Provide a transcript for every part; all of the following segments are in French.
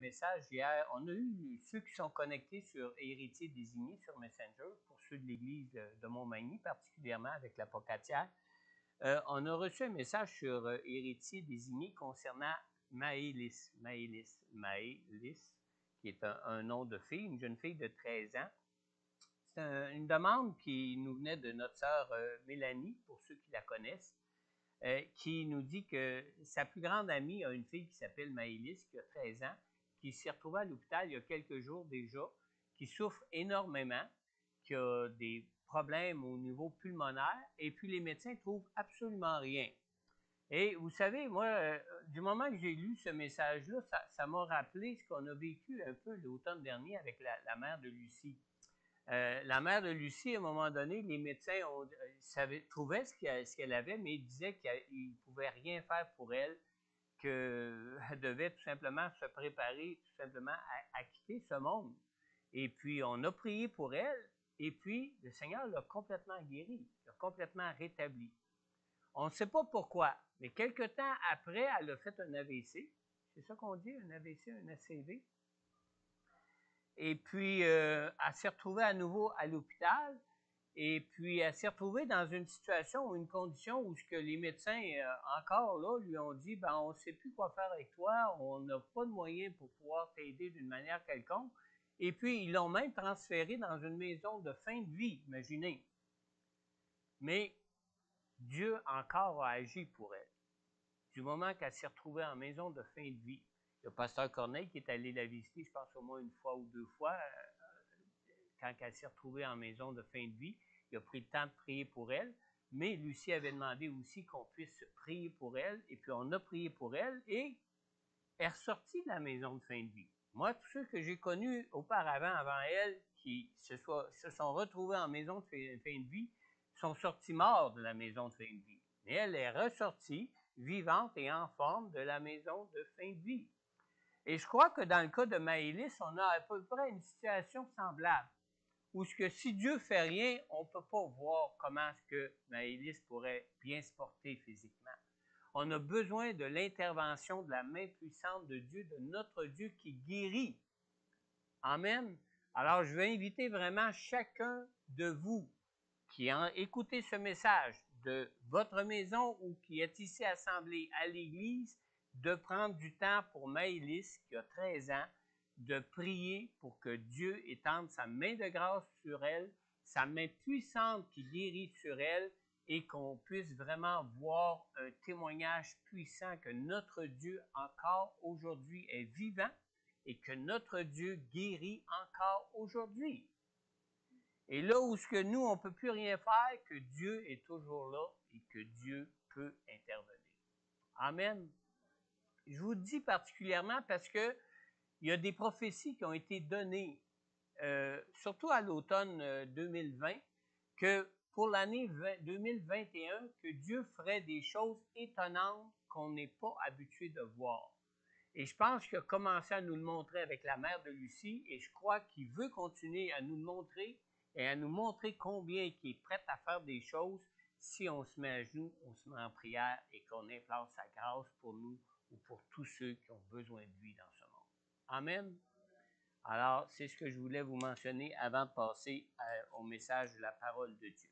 message hier. On a eu ceux qui sont connectés sur Héritier désigné sur Messenger, pour ceux de l'Église de Montmagny, particulièrement avec la Pocatière. On a reçu un message sur Héritier désigné concernant Maëlys, qui est un nom de fille, une jeune fille de 13 ans. C'est une demande qui nous venait de notre sœur Mélanie, pour ceux qui la connaissent, qui nous dit que sa plus grande amie a une fille qui s'appelle Maëlys, qui a 13 ans, qui s'est retrouvée à l'hôpital il y a quelques jours déjà, qui souffre énormément, qui a des problèmes au niveau pulmonaire, et puis les médecins ne trouvent absolument rien. Et vous savez, moi, du moment que j'ai lu ce message-là, ça m'a rappelé ce qu'on a vécu un peu l'automne dernier avec la mère de Lucie. La mère de Lucie, à un moment donné, les médecins trouvaient ce qu'elle avait, mais ils disaient qu'ils ne pouvaient rien faire pour elle, qu'elle devait tout simplement se préparer tout simplement à quitter ce monde. Et puis, on a prié pour elle, et puis le Seigneur l'a complètement guérie, l'a complètement rétablie. On ne sait pas pourquoi, mais quelque temps après, elle a fait un AVC. C'est ça qu'on dit, un AVC, un ACV. Et puis, elle s'est retrouvée à nouveau à l'hôpital. Et puis, elle s'est retrouvée dans une situation ou une condition où ce que les médecins, encore là, lui ont dit, ben, on ne sait plus quoi faire avec toi, on n'a pas de moyens pour pouvoir t'aider d'une manière quelconque. Et puis, ils l'ont même transférée dans une maison de fin de vie, imaginez. Mais Dieu encore a agi pour elle. Du moment qu'elle s'est retrouvée en maison de fin de vie. Il y a pasteur Corneille qui est allé la visiter, je pense au moins une fois ou deux fois, quand elle s'est retrouvée en maison de fin de vie. Il a pris le temps de prier pour elle, mais Lucie avait demandé aussi qu'on puisse prier pour elle, et puis on a prié pour elle, et elle est ressortie de la maison de fin de vie. Moi, tous ceux que j'ai connus auparavant, avant elle, qui se sont retrouvés en maison de fin de vie, sont sortis morts de la maison de fin de vie. Mais elle est ressortie, vivante et en forme, de la maison de fin de vie. Et je crois que dans le cas de Maëlys, on a à peu près une situation semblable, où ce que si Dieu fait rien, on ne peut pas voir comment est-ce que Maëlys pourrait bien se porter physiquement. On a besoin de l'intervention de la main puissante de Dieu, de notre Dieu qui guérit. Amen. Alors, je vais inviter vraiment chacun de vous qui a écouté ce message de votre maison ou qui est ici assemblé à l'église, de prendre du temps pour Maëlys, qui a 13 ans, de prier pour que Dieu étende sa main de grâce sur elle, sa main puissante qui guérit sur elle, et qu'on puisse vraiment voir un témoignage puissant que notre Dieu encore aujourd'hui est vivant et que notre Dieu guérit encore aujourd'hui. Et là où ce que nous, on ne peut plus rien faire, que Dieu est toujours là et que Dieu peut intervenir. Amen. Je vous le dis particulièrement parce que il y a des prophéties qui ont été données, surtout à l'automne 2020, que pour l'année 2021, que Dieu ferait des choses étonnantes qu'on n'est pas habitué de voir. Et je pense qu'il a commencé à nous le montrer avec la mère de Lucie, et je crois qu'il veut continuer à nous le montrer et à nous montrer combien il est prêt à faire des choses si on se met à genoux, on se met en prière et qu'on implore sa grâce pour nous ou pour tous ceux qui ont besoin de lui dans ce monde. Amen. Alors, c'est ce que je voulais vous mentionner avant de passer au message de la parole de Dieu.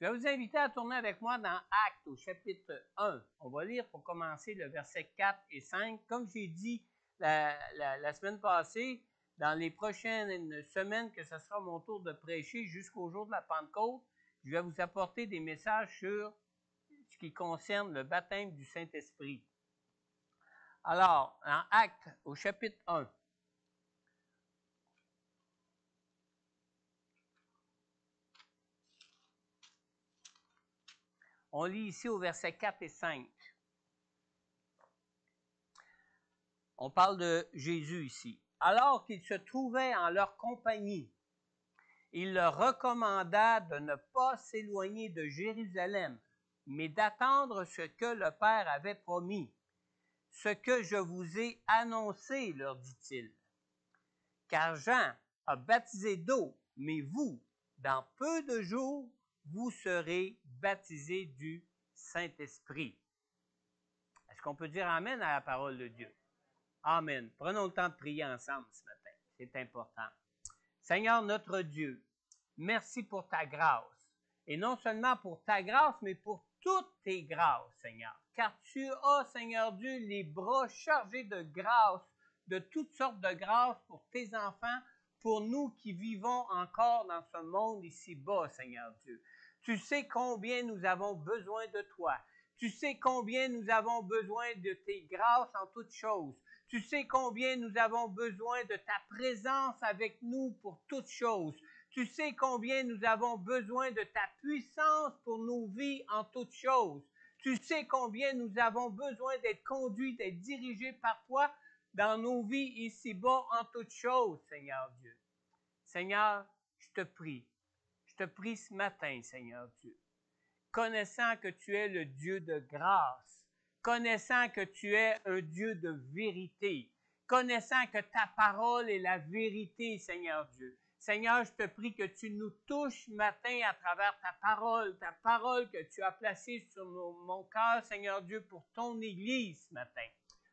Je vais vous inviter à tourner avec moi dans Actes au chapitre 1. On va lire pour commencer le verset 4 et 5. Comme j'ai dit la semaine passée, dans les prochaines semaines que ce sera mon tour de prêcher jusqu'au jour de la Pentecôte, je vais vous apporter des messages sur ce qui concerne le baptême du Saint-Esprit. Alors, en Actes au chapitre 1, on lit ici au verset 4 et 5. On parle de Jésus ici. Alors qu'il se trouvait en leur compagnie, il leur recommanda de ne pas s'éloigner de Jérusalem, mais d'attendre ce que le Père avait promis. Ce que je vous ai annoncé, leur dit-il. Car Jean a baptisé d'eau, mais vous, dans peu de jours, vous serez baptisés du Saint-Esprit. Est-ce qu'on peut dire Amen à la parole de Dieu? Amen. Prenons le temps de prier ensemble ce matin. C'est important. Seigneur notre Dieu, merci pour ta grâce. Et non seulement pour ta grâce, mais pour toutes tes grâces, Seigneur. Car tu as, Seigneur Dieu, les bras chargés de grâce, de toutes sortes de grâces pour tes enfants, pour nous qui vivons encore dans ce monde ici-bas, Seigneur Dieu. Tu sais combien nous avons besoin de toi. Tu sais combien nous avons besoin de tes grâces en toutes choses. Tu sais combien nous avons besoin de ta présence avec nous pour toutes choses. Tu sais combien nous avons besoin de ta puissance pour nos vies en toutes choses. Tu sais combien nous avons besoin d'être conduits, d'être dirigés par toi dans nos vies ici-bas en toutes choses, Seigneur Dieu. Seigneur, je te prie ce matin, Seigneur Dieu, connaissant que tu es le Dieu de grâce, connaissant que tu es un Dieu de vérité, connaissant que ta parole est la vérité, Seigneur Dieu. Seigneur, je te prie que tu nous touches ce matin à travers ta parole que tu as placée sur mon cœur, Seigneur Dieu, pour ton Église ce matin,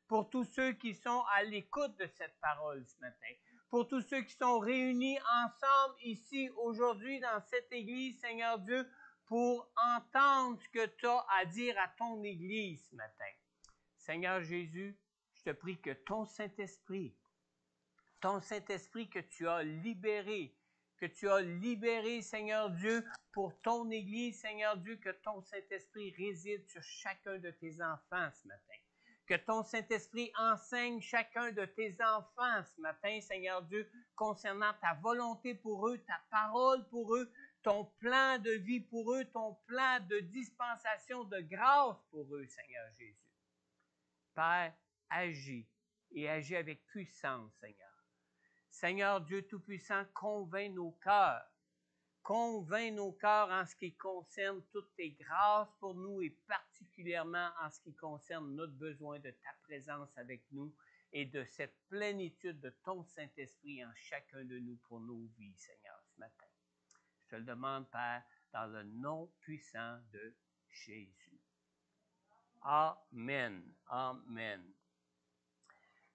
pour tous ceux qui sont à l'écoute de cette parole ce matin, pour tous ceux qui sont réunis ensemble ici aujourd'hui dans cette Église, Seigneur Dieu, pour entendre ce que tu as à dire à ton Église ce matin. Seigneur Jésus, je te prie que ton Saint-Esprit que tu as libéré, Seigneur Dieu, pour ton Église, Seigneur Dieu, que ton Saint-Esprit réside sur chacun de tes enfants ce matin. Que ton Saint-Esprit enseigne chacun de tes enfants ce matin, Seigneur Dieu, concernant ta volonté pour eux, ta parole pour eux, ton plan de vie pour eux, ton plan de dispensation de grâce pour eux, Seigneur Jésus. Père, agis et agis avec puissance, Seigneur. Seigneur Dieu Tout-Puissant, convainc nos cœurs en ce qui concerne toutes tes grâces pour nous et particulièrement en ce qui concerne notre besoin de ta présence avec nous et de cette plénitude de ton Saint-Esprit en chacun de nous pour nos vies, Seigneur, ce matin. Je te le demande, Père, dans le nom puissant de Jésus. Amen. Amen.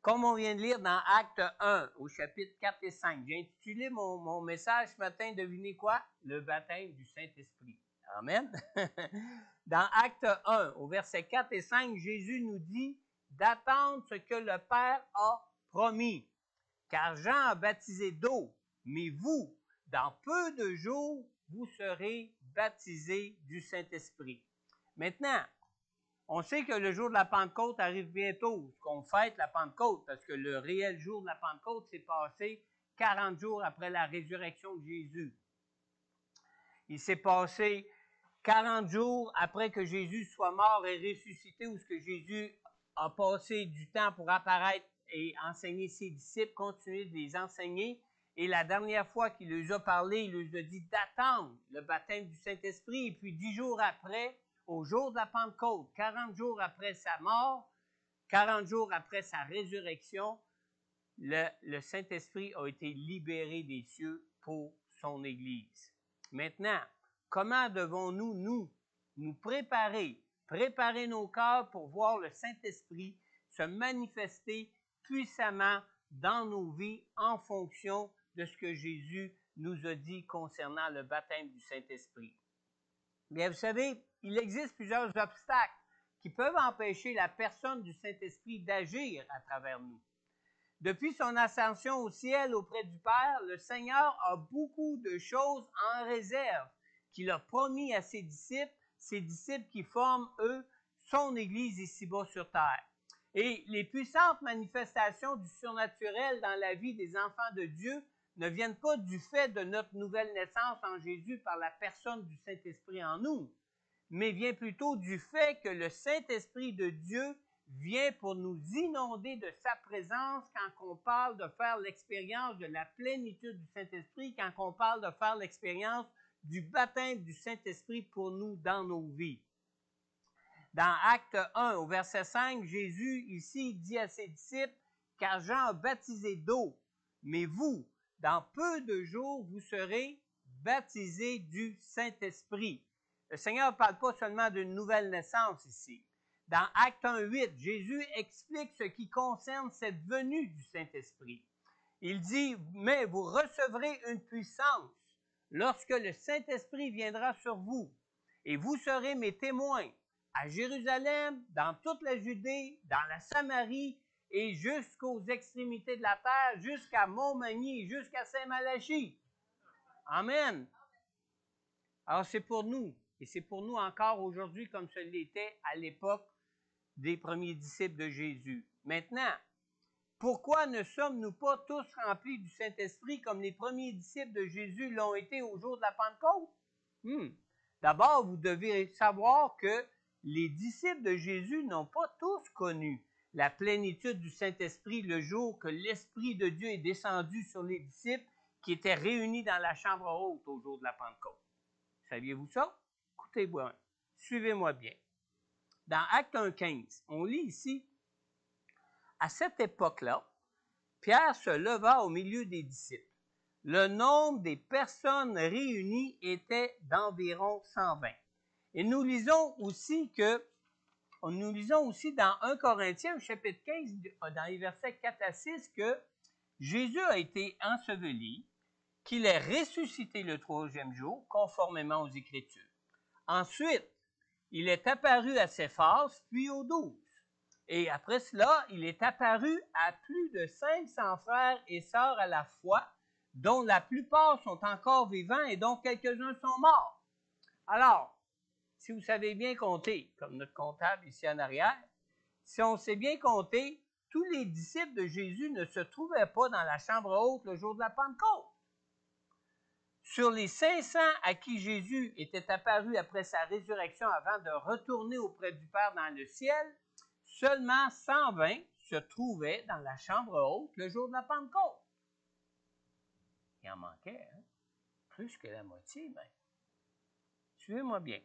Comme on vient de lire dans Acte 1, au chapitre 4 et 5, j'ai intitulé mon message ce matin, devinez quoi? Le baptême du Saint-Esprit. Amen. Dans Acte 1, au verset 4 et 5, Jésus nous dit d'attendre ce que le Père a promis. Car Jean a baptisé d'eau, mais vous, dans peu de jours, vous serez baptisés du Saint-Esprit. Maintenant, on sait que le jour de la Pentecôte arrive bientôt, qu'on fête la Pentecôte, parce que le réel jour de la Pentecôte s'est passé 40 jours après la résurrection de Jésus. Il s'est passé 40 jours après que Jésus soit mort et ressuscité, où ce que Jésus a passé du temps pour apparaître et enseigner ses disciples, continuer de les enseigner. Et la dernière fois qu'il leur a parlé, il leur a dit d'attendre le baptême du Saint-Esprit. Et puis 10 jours après, au jour de la Pentecôte, 40 jours après sa mort, 40 jours après sa résurrection, le Saint-Esprit a été libéré des cieux pour son Église. Maintenant, comment devons-nous nous préparer nos cœurs pour voir le Saint-Esprit se manifester puissamment dans nos vies en fonction de ce que Jésus nous a dit concernant le baptême du Saint-Esprit? Bien, vous savez, il existe plusieurs obstacles qui peuvent empêcher la personne du Saint-Esprit d'agir à travers nous. Depuis son ascension au ciel auprès du Père, le Seigneur a beaucoup de choses en réserve qu'il a promis à ses disciples qui forment, eux, son Église ici-bas sur terre. Et les puissantes manifestations du surnaturel dans la vie des enfants de Dieu ne viennent pas du fait de notre nouvelle naissance en Jésus par la personne du Saint-Esprit en nous, mais vient plutôt du fait que le Saint-Esprit de Dieu vient pour nous inonder de sa présence quand on parle de faire l'expérience de la plénitude du Saint-Esprit, quand on parle de faire l'expérience du baptême du Saint-Esprit pour nous dans nos vies. Dans Acte 1, au verset 5, Jésus, ici, dit à ses disciples, « Car Jean a baptisé d'eau, mais vous, dans peu de jours, vous serez baptisés du Saint-Esprit. » Le Seigneur ne parle pas seulement d'une nouvelle naissance ici. Dans Acte 1:8, Jésus explique ce qui concerne cette venue du Saint-Esprit. Il dit, « Mais vous recevrez une puissance lorsque le Saint-Esprit viendra sur vous, et vous serez mes témoins à Jérusalem, dans toute la Judée, dans la Samarie, et jusqu'aux extrémités de la terre, jusqu'à Montmagny, jusqu'à Saint-Malachie. » Amen. Alors c'est pour nous, et c'est pour nous encore aujourd'hui comme ce l'était à l'époque des premiers disciples de Jésus. Maintenant, pourquoi ne sommes-nous pas tous remplis du Saint-Esprit comme les premiers disciples de Jésus l'ont été au jour de la Pentecôte? D'abord, vous devez savoir que les disciples de Jésus n'ont pas tous connu la plénitude du Saint-Esprit le jour que l'Esprit de Dieu est descendu sur les disciples qui étaient réunis dans la chambre haute au jour de la Pentecôte. Saviez-vous ça? Écoutez-moi, suivez-moi bien. Dans Acte 1:15, on lit ici, « À cette époque-là, Pierre se leva au milieu des disciples. Le nombre des personnes réunies était d'environ 120. » Et nous lisons aussi dans 1 Corinthiens, chapitre 15, dans les versets 4 à 6, que Jésus a été enseveli, qu'il est ressuscité le 3e jour, conformément aux Écritures. Ensuite, il est apparu à Céphas, puis aux 12. Et après cela, il est apparu à plus de 500 frères et sœurs à la fois, dont la plupart sont encore vivants et dont quelques-uns sont morts. Alors, si vous savez bien compter, comme notre comptable ici en arrière, si on sait bien compter, tous les disciples de Jésus ne se trouvaient pas dans la chambre haute le jour de la Pentecôte. Sur les 500 à qui Jésus était apparu après sa résurrection avant de retourner auprès du Père dans le ciel, seulement 120 se trouvaient dans la chambre haute le jour de la Pentecôte. Il en manquait, hein? Plus que la moitié même. Suivez-moi bien.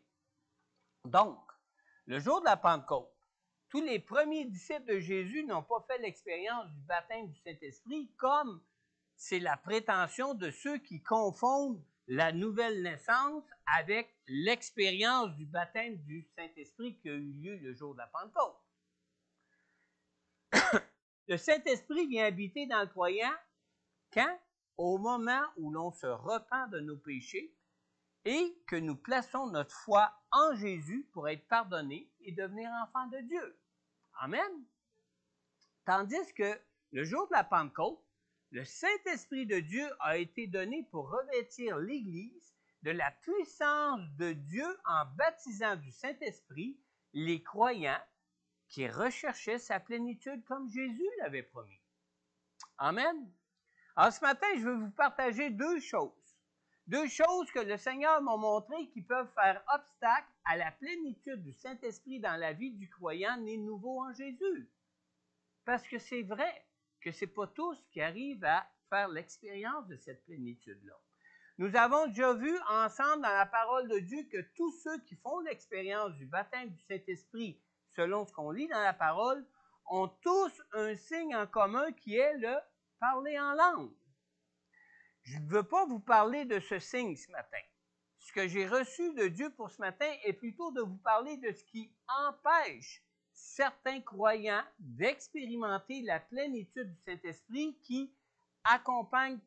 Donc, le jour de la Pentecôte, tous les premiers disciples de Jésus n'ont pas fait l'expérience du baptême du Saint-Esprit comme c'est la prétention de ceux qui confondent la nouvelle naissance avec l'expérience du baptême du Saint-Esprit qui a eu lieu le jour de la Pentecôte. Le Saint-Esprit vient habiter dans le croyant quand? Au moment où l'on se repent de nos péchés et que nous plaçons notre foi en Jésus pour être pardonnés et devenir enfants de Dieu. Amen. Tandis que le jour de la Pentecôte, le Saint-Esprit de Dieu a été donné pour revêtir l'Église de la puissance de Dieu en baptisant du Saint-Esprit les croyants qui recherchaient sa plénitude comme Jésus l'avait promis. Amen. Alors ce matin, je veux vous partager deux choses. Deux choses que le Seigneur m'a montrées qui peuvent faire obstacle à la plénitude du Saint-Esprit dans la vie du croyant né nouveau en Jésus. Parce que c'est vrai que ce n'est pas tous qui arrivent à faire l'expérience de cette plénitude-là. Nous avons déjà vu ensemble dans la parole de Dieu que tous ceux qui font l'expérience du baptême du Saint-Esprit, selon ce qu'on lit dans la parole, ont tous un signe en commun qui est le parler en langue. Je ne veux pas vous parler de ce signe ce matin. Ce que j'ai reçu de Dieu pour ce matin est plutôt de vous parler de ce qui empêche certains croyants d'expérimenter la plénitude du Saint-Esprit qui s'accompagne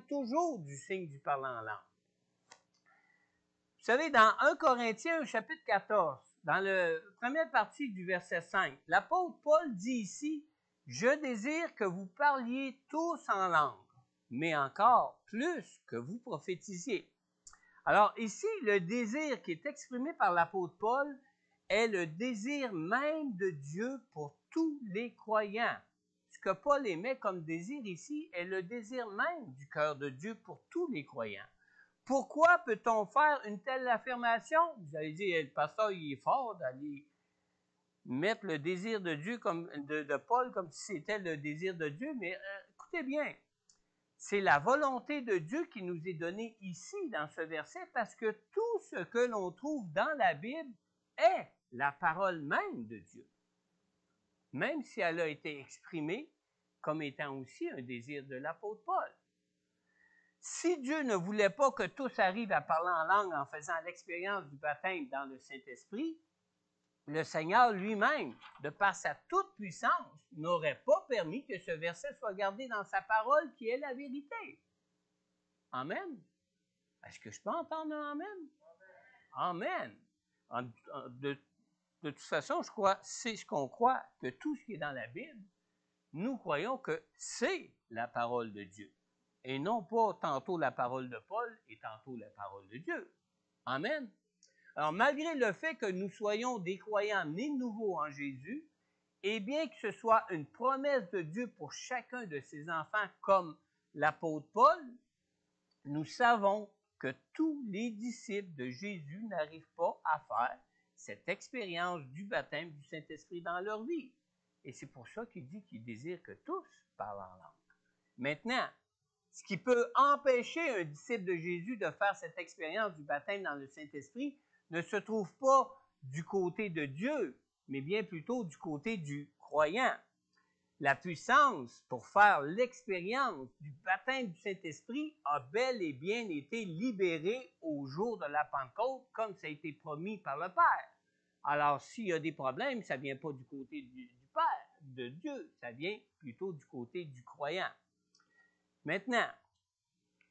toujours du signe du parler en langue. Vous savez, dans 1 Corinthiens, chapitre 14, dans la première partie du verset 5, l'apôtre Paul dit ici, « Je désire que vous parliez tous en langue, mais encore plus que vous prophétisiez. » Alors ici, le désir qui est exprimé par l'apôtre Paul est le désir même de Dieu pour tous les croyants. Ce que Paul émet comme désir ici est le désir même du cœur de Dieu pour tous les croyants. Pourquoi peut-on faire une telle affirmation? Vous allez dire, le pasteur, il est fort d'aller mettre le désir de Dieu de Paul comme si c'était le désir de Dieu, mais écoutez bien, c'est la volonté de Dieu qui nous est donnée ici dans ce verset parce que tout ce que l'on trouve dans la Bible est la parole même de Dieu, même si elle a été exprimée comme étant aussi un désir de l'apôtre Paul. Si Dieu ne voulait pas que tous arrivent à parler en langue en faisant l'expérience du baptême dans le Saint-Esprit, le Seigneur lui-même, de par sa toute-puissance, n'aurait pas permis que ce verset soit gardé dans sa parole qui est la vérité. Amen. Est-ce que je peux entendre un amen? Amen. De toute façon, c'est ce qu'on croit, que tout ce qui est dans la Bible, nous croyons que c'est la parole de Dieu. Et non pas tantôt la parole de Paul et tantôt la parole de Dieu. Amen. Alors, malgré le fait que nous soyons des croyants nés de nouveau en Jésus, et bien que ce soit une promesse de Dieu pour chacun de ses enfants, comme l'apôtre Paul, nous savons que tous les disciples de Jésus n'arrivent pas à faire cette expérience du baptême du Saint-Esprit dans leur vie. Et c'est pour ça qu'il dit qu'il désire que tous parlent en langue. Maintenant, ce qui peut empêcher un disciple de Jésus de faire cette expérience du baptême dans le Saint-Esprit ne se trouve pas du côté de Dieu, mais bien plutôt du côté du croyant. La puissance pour faire l'expérience du baptême du Saint-Esprit a bel et bien été libérée au jour de la Pentecôte, comme ça a été promis par le Père. Alors, s'il y a des problèmes, ça ne vient pas du côté du Père, de Dieu, ça vient plutôt du côté du croyant. Maintenant,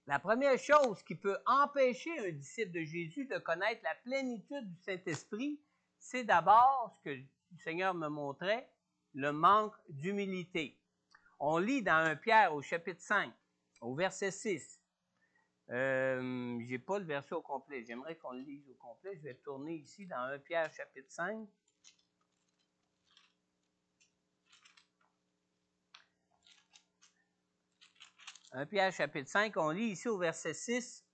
la première chose qui peut empêcher un disciple de Jésus de connaître la plénitude du Saint-Esprit, c'est d'abord ce que le Seigneur me montrait, le manque d'humilité. On lit dans 1 Pierre au chapitre 5, au verset 6. Je n'ai pas le verset au complet. J'aimerais qu'on le lise au complet. Je vais tourner ici dans 1 Pierre chapitre 5. Pierre chapitre 5, on lit ici au verset 6.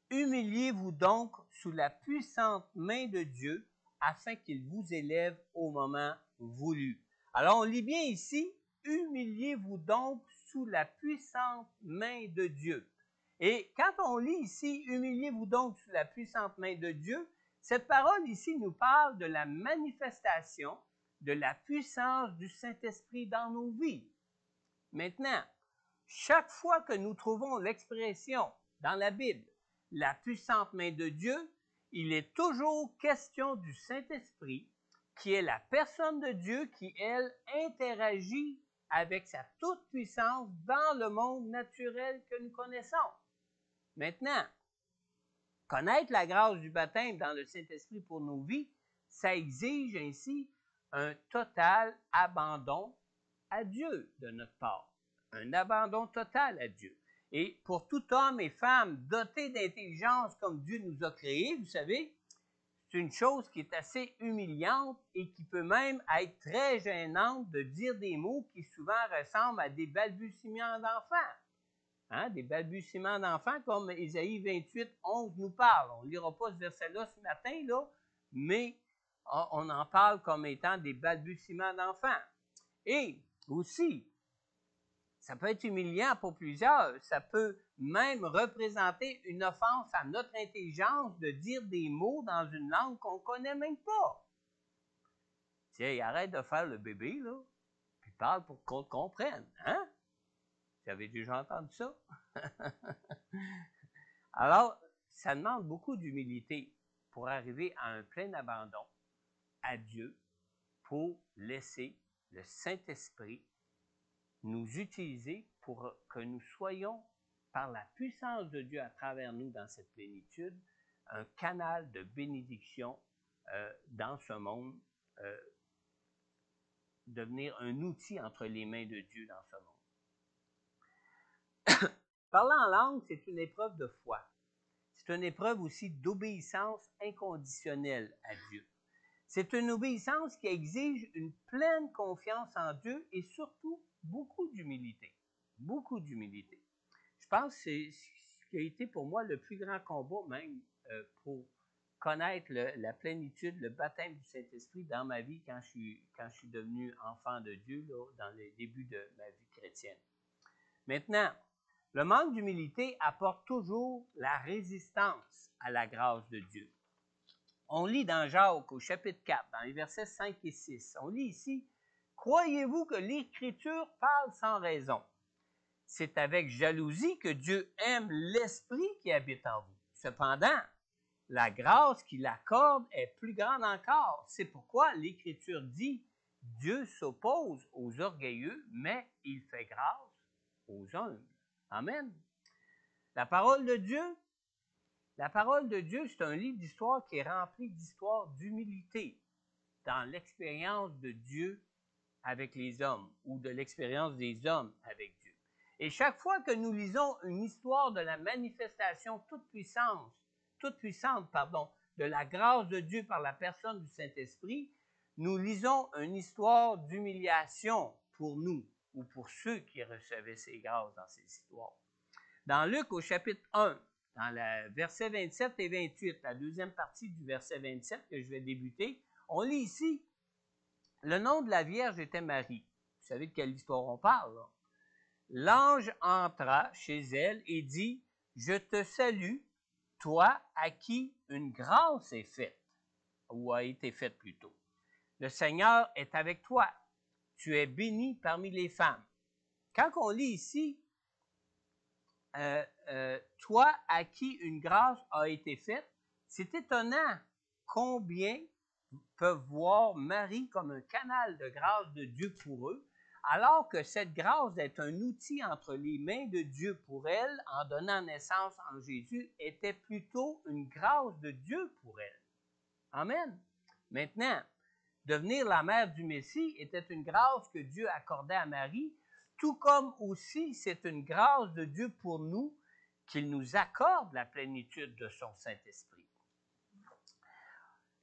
Humiliez-vous donc sous la puissante main de Dieu afin qu'il vous élève au moment voulu. Alors on lit bien ici, humiliez-vous donc sous la puissante main de Dieu. Et quand on lit ici, humiliez-vous donc sous la puissante main de Dieu, cette parole ici nous parle de la manifestation de la puissance du Saint-Esprit dans nos vies. Maintenant, chaque fois que nous trouvons l'expression dans la Bible, la puissante main de Dieu, il est toujours question du Saint-Esprit, qui est la personne de Dieu qui, elle, interagit avec sa toute-puissance dans le monde naturel que nous connaissons. Maintenant, connaître la grâce du baptême dans le Saint-Esprit pour nos vies, ça exige ainsi un total abandon à Dieu de notre part. Un abandon total à Dieu. Et pour tout homme et femme dotés d'intelligence comme Dieu nous a créés, vous savez, c'est une chose qui est assez humiliante et qui peut même être très gênante de dire des mots qui souvent ressemblent à des balbutiements d'enfants. Hein? Des balbutiements d'enfants comme Ésaïe 28, 11 nous parle. On ne lira pas ce verset-là ce matin, là, mais on en parle comme étant des balbutiements d'enfants. Et aussi, ça peut être humiliant pour plusieurs. Ça peut même représenter une offense à notre intelligence de dire des mots dans une langue qu'on ne connaît même pas. Tiens, arrête de faire le bébé, là, puis parle pour qu'on te comprenne. Hein? Vous avez déjà entendu ça? Alors, ça demande beaucoup d'humilité pour arriver à un plein abandon à Dieu pour laisser le Saint-Esprit nous utiliser pour que nous soyons, par la puissance de Dieu à travers nous dans cette plénitude, un canal de bénédiction dans ce monde, devenir un outil entre les mains de Dieu dans ce monde. Parler en langue, c'est une épreuve de foi. C'est une épreuve aussi d'obéissance inconditionnelle à Dieu. C'est une obéissance qui exige une pleine confiance en Dieu et surtout beaucoup d'humilité. Beaucoup d'humilité. Je pense que c'est ce qui a été pour moi le plus grand combat même pour connaître la plénitude, le baptême du Saint-Esprit dans ma vie quand je suis devenu enfant de Dieu, là, dans les débuts de ma vie chrétienne. Maintenant, le manque d'humilité apporte toujours la résistance à la grâce de Dieu. On lit dans Jacques au chapitre 4, dans les versets 5 et 6, on lit ici, « Croyez-vous que l'Écriture parle sans raison? C'est avec jalousie que Dieu aime l'Esprit qui habite en vous. Cependant, la grâce qu'il accorde est plus grande encore. C'est pourquoi l'Écriture dit, Dieu s'oppose aux orgueilleux, mais il fait grâce aux humbles. Amen. La parole de Dieu, c'est un livre d'histoire qui est rempli d'histoires d'humilité dans l'expérience de Dieu avec les hommes ou de l'expérience des hommes avec Dieu. Et chaque fois que nous lisons une histoire de la manifestation toute puissante, de la grâce de Dieu par la personne du Saint-Esprit, nous lisons une histoire d'humiliation pour nous ou pour ceux qui recevaient ces grâces dans ces histoires. Dans Luc au chapitre 1, dans le verset 27 et 28, la deuxième partie du verset 27 que je vais débuter, on lit ici, le nom de la Vierge était Marie. Vous savez de quelle histoire on parle, là? L'ange entra chez elle et dit, « Je te salue, toi à qui une grâce est faite, ou a été faite plutôt. Le Seigneur est avec toi. Tu es bénie parmi les femmes. » Quand on lit ici, toi à qui une grâce a été faite, c'est étonnant combien peuvent voir Marie comme un canal de grâce de Dieu pour eux, alors que cette grâce est un outil entre les mains de Dieu pour elle, en donnant naissance en Jésus, était plutôt une grâce de Dieu pour elle. Amen. Maintenant, devenir la mère du Messie était une grâce que Dieu accordait à Marie, tout comme aussi c'est une grâce de Dieu pour nous, qu'il nous accorde la plénitude de son Saint-Esprit.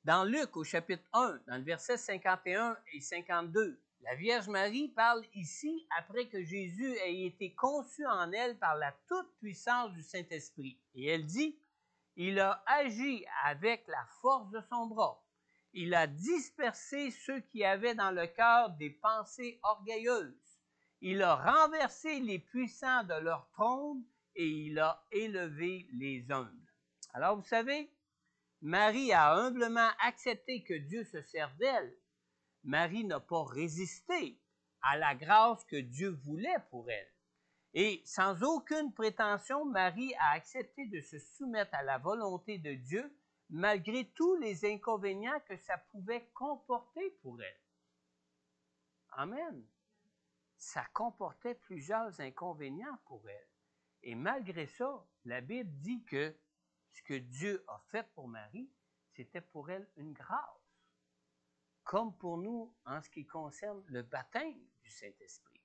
Dans Luc, au chapitre 1, dans le verset 51 et 52, la Vierge Marie parle ici après que Jésus ait été conçu en elle par la toute-puissance du Saint-Esprit. Et elle dit, « Il a agi avec la force de son bras. Il a dispersé ceux qui avaient dans le cœur des pensées orgueilleuses. Il a renversé les puissants de leur trône et il a élevé les humbles. » Alors, vous savez, Marie a humblement accepté que Dieu se serve d'elle. Marie n'a pas résisté à la grâce que Dieu voulait pour elle. Et sans aucune prétention, Marie a accepté de se soumettre à la volonté de Dieu, malgré tous les inconvénients que ça pouvait comporter pour elle. Amen. Ça comportait plusieurs inconvénients pour elle. Et malgré ça, la Bible dit que ce que Dieu a fait pour Marie, c'était pour elle une grâce, comme pour nous en ce qui concerne le baptême du Saint-Esprit.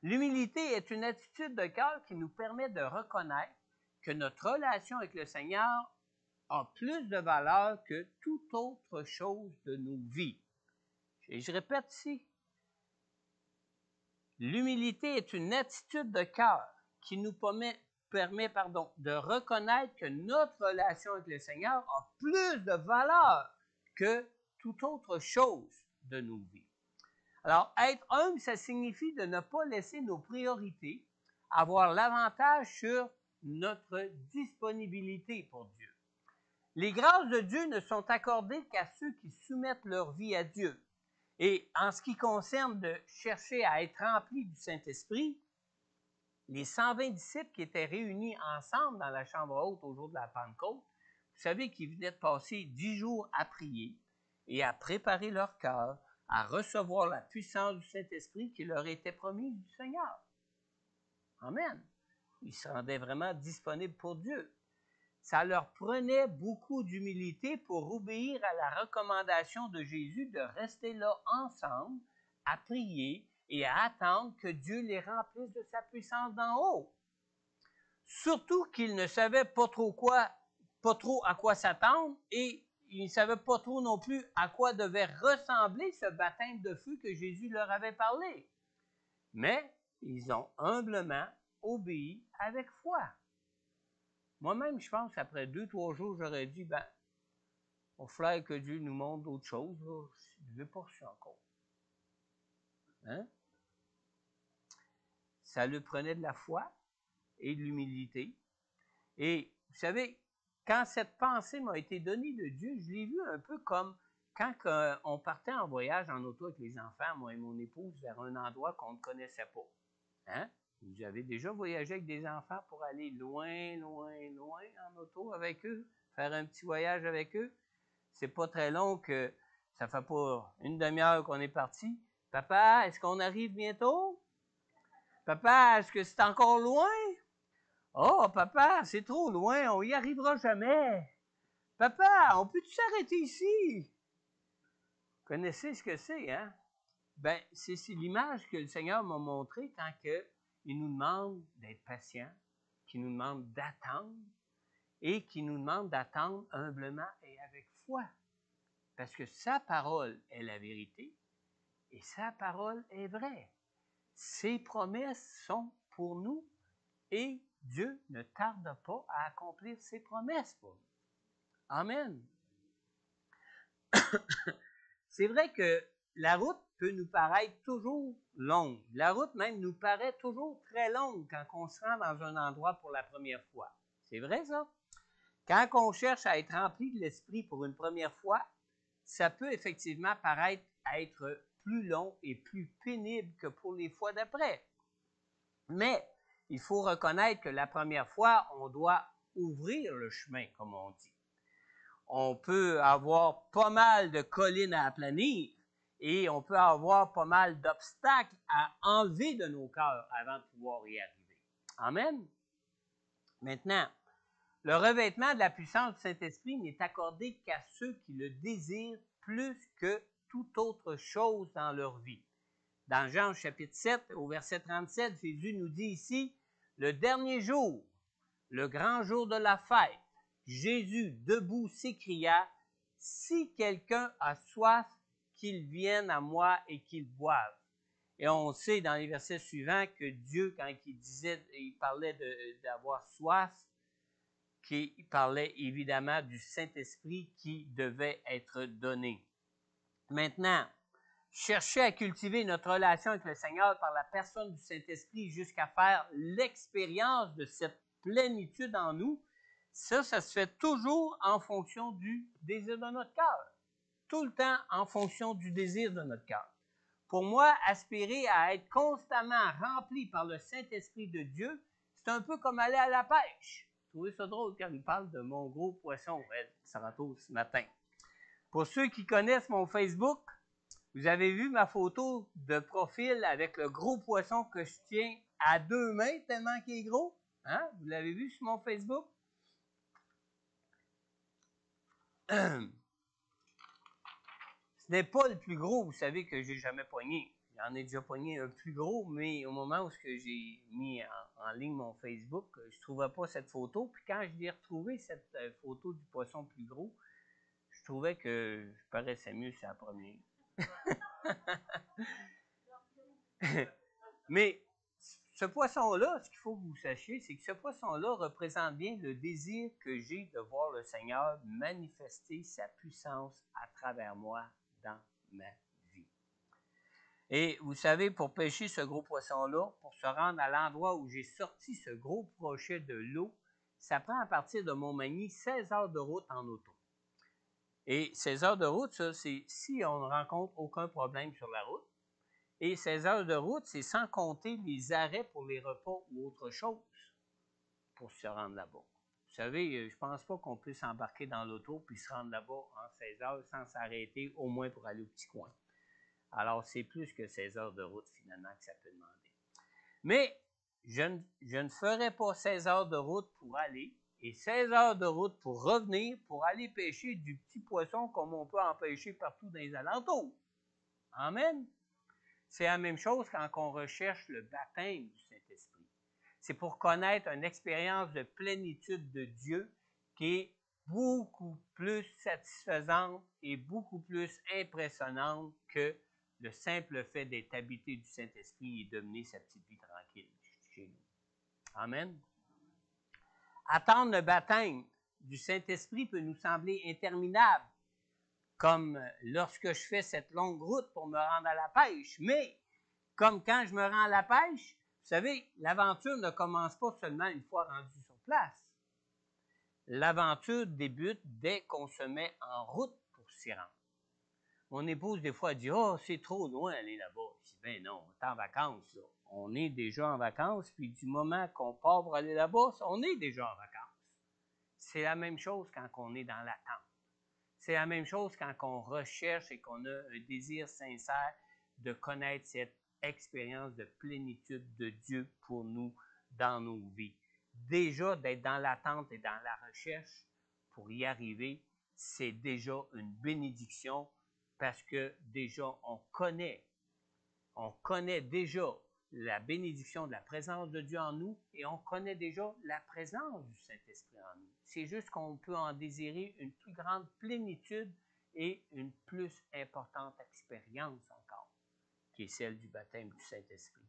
L'humilité est une attitude de cœur qui nous permet de reconnaître que notre relation avec le Seigneur a plus de valeur que toute autre chose de nos vies. Et je répète ici, l'humilité est une attitude de cœur qui nous permet de reconnaître que notre relation avec le Seigneur a plus de valeur que toute autre chose de nos vies. Alors, être humble, ça signifie de ne pas laisser nos priorités avoir l'avantage sur notre disponibilité pour Dieu. Les grâces de Dieu ne sont accordées qu'à ceux qui soumettent leur vie à Dieu. Et en ce qui concerne de chercher à être remplis du Saint-Esprit, les 120 disciples qui étaient réunis ensemble dans la chambre haute au jour de la Pentecôte, vous savez qu'ils venaient de passer 10 jours à prier et à préparer leur cœur à recevoir la puissance du Saint-Esprit qui leur était promise du Seigneur. Amen. Ils se rendaient vraiment disponibles pour Dieu. Ça leur prenait beaucoup d'humilité pour obéir à la recommandation de Jésus de rester là ensemble, à prier et à attendre que Dieu les remplisse de sa puissance d'en haut. Surtout qu'ils ne savaient pas trop à quoi s'attendre et ils ne savaient pas trop non plus à quoi devait ressembler ce baptême de feu que Jésus leur avait parlé. Mais ils ont humblement obéi avec foi. Moi-même, je pense, après 2-3 jours, j'aurais dit, il va falloir que Dieu nous montre d'autres choses. Là. Je ne veux pas ça encore. Hein? Ça lui prenait de la foi et de l'humilité. Et vous savez, quand cette pensée m'a été donnée de Dieu, je l'ai vu un peu comme quand on partait en voyage en auto avec les enfants, moi et mon épouse, vers un endroit qu'on ne connaissait pas. Hein? Vous avez déjà voyagé avec des enfants pour aller loin, loin, loin en auto avec eux? faire un petit voyage avec eux. C'est pas très long que ça fait pas une demi-heure qu'on est parti. Papa, est-ce qu'on arrive bientôt? Papa, est-ce que c'est encore loin? Oh, papa, c'est trop loin, on y arrivera jamais. Papa, on peut-tu s'arrêter ici? Vous connaissez ce que c'est, hein? Ben, c'est l'image que le Seigneur m'a montrée quand il nous demande d'être patient, qu'il nous demande d'attendre et qu'il nous demande d'attendre humblement et avec foi. Parce que sa parole est la vérité et sa parole est vraie. Ses promesses sont pour nous et Dieu ne tarde pas à accomplir ses promesses pour nous. Amen. C'est vrai que la route peut nous paraître toujours longue. La route même nous paraît toujours très longue quand on se rend dans un endroit pour la première fois. C'est vrai ça? Quand on cherche à être rempli de l'Esprit pour une première fois, ça peut effectivement paraître être plus long et plus pénible que pour les fois d'après. Mais il faut reconnaître que la première fois, on doit ouvrir le chemin, comme on dit. On peut avoir pas mal de collines à aplanir et on peut avoir pas mal d'obstacles à enlever de nos cœurs avant de pouvoir y arriver. Amen. Maintenant, le revêtement de la puissance du Saint-Esprit n'est accordé qu'à ceux qui le désirent plus que toute autre chose dans leur vie. Dans Jean chapitre 7, au verset 37, Jésus nous dit ici, « Le dernier jour, le grand jour de la fête, Jésus, debout, s'écria, « Si quelqu'un a soif, qu'il vienne à moi et qu'il boive. » Et on sait dans les versets suivants que Dieu, quand il parlait d'avoir soif, qu'il parlait évidemment du Saint-Esprit qui devait être donné. Maintenant, chercher à cultiver notre relation avec le Seigneur par la personne du Saint-Esprit jusqu'à faire l'expérience de cette plénitude en nous, ça se fait toujours en fonction du désir de notre cœur. Tout le temps en fonction du désir de notre cœur. Pour moi, aspirer à être constamment rempli par le Saint-Esprit de Dieu, c'est un peu comme aller à la pêche. Vous trouvez ça drôle quand il parle de mon gros poisson, Sarato, ce matin. Pour ceux qui connaissent mon Facebook, vous avez vu ma photo de profil avec le gros poisson que je tiens à 2 mains tellement qu'il est gros? Hein? Vous l'avez vu sur mon Facebook? Ce n'est pas le plus gros, vous savez, que j'ai jamais pogné. J'en ai déjà pogné un plus gros, mais au moment où j'ai mis en ligne mon Facebook, je ne trouvais pas cette photo. Puis quand je l'ai retrouvé, cette photo du poisson plus gros, je trouvais que je paraissais mieux sur la première. Mais ce poisson-là, ce qu'il faut que vous sachiez, c'est que ce poisson-là représente bien le désir que j'ai de voir le Seigneur manifester sa puissance à travers moi dans ma vie. Et vous savez, pour pêcher ce gros poisson-là, pour se rendre à l'endroit où j'ai sorti ce gros crochet de l'eau, ça prend à partir de Montmagny 16 heures de route en auto. Et 16 heures de route, ça, c'est si on ne rencontre aucun problème sur la route. Et 16 heures de route, c'est sans compter les arrêts pour les repas ou autre chose pour se rendre là-bas. Vous savez, je ne pense pas qu'on puisse embarquer dans l'auto puis se rendre là-bas en 16 heures sans s'arrêter, au moins pour aller au petit coin. Alors, c'est plus que 16 heures de route, finalement, que ça peut demander. Mais je ne ferai pas 16 heures de route pour aller et 16 heures de route pour revenir pour aller pêcher du petit poisson comme on peut en pêcher partout dans les alentours. Amen. C'est la même chose quand on recherche le baptême du Saint-Esprit. C'est pour connaître une expérience de plénitude de Dieu qui est beaucoup plus satisfaisante et beaucoup plus impressionnante que le simple fait d'être habité du Saint-Esprit et de mener sa petite vie tranquille chez nous. Amen. Attendre le baptême du Saint-Esprit peut nous sembler interminable, comme lorsque je fais cette longue route pour me rendre à la pêche. Mais, comme quand je me rends à la pêche, vous savez, l'aventure ne commence pas seulement une fois rendu sur place. L'aventure débute dès qu'on se met en route pour s'y rendre. Mon épouse, des fois, dit « Oh, c'est trop loin aller là-bas. » Je dis « Ben non, on est en vacances, là. On est déjà en vacances, puis du moment qu'on part pour aller là-bas, on est déjà en vacances. C'est la même chose quand on est dans l'attente. C'est la même chose quand on recherche et qu'on a un désir sincère de connaître cette expérience de plénitude de Dieu pour nous dans nos vies. Déjà, d'être dans l'attente et dans la recherche pour y arriver, c'est déjà une bénédiction parce que déjà, on connaît déjà la bénédiction de la présence de Dieu en nous et on connaît déjà la présence du Saint-Esprit en nous. C'est juste qu'on peut en désirer une plus grande plénitude et une plus importante expérience encore, qui est celle du baptême du Saint-Esprit.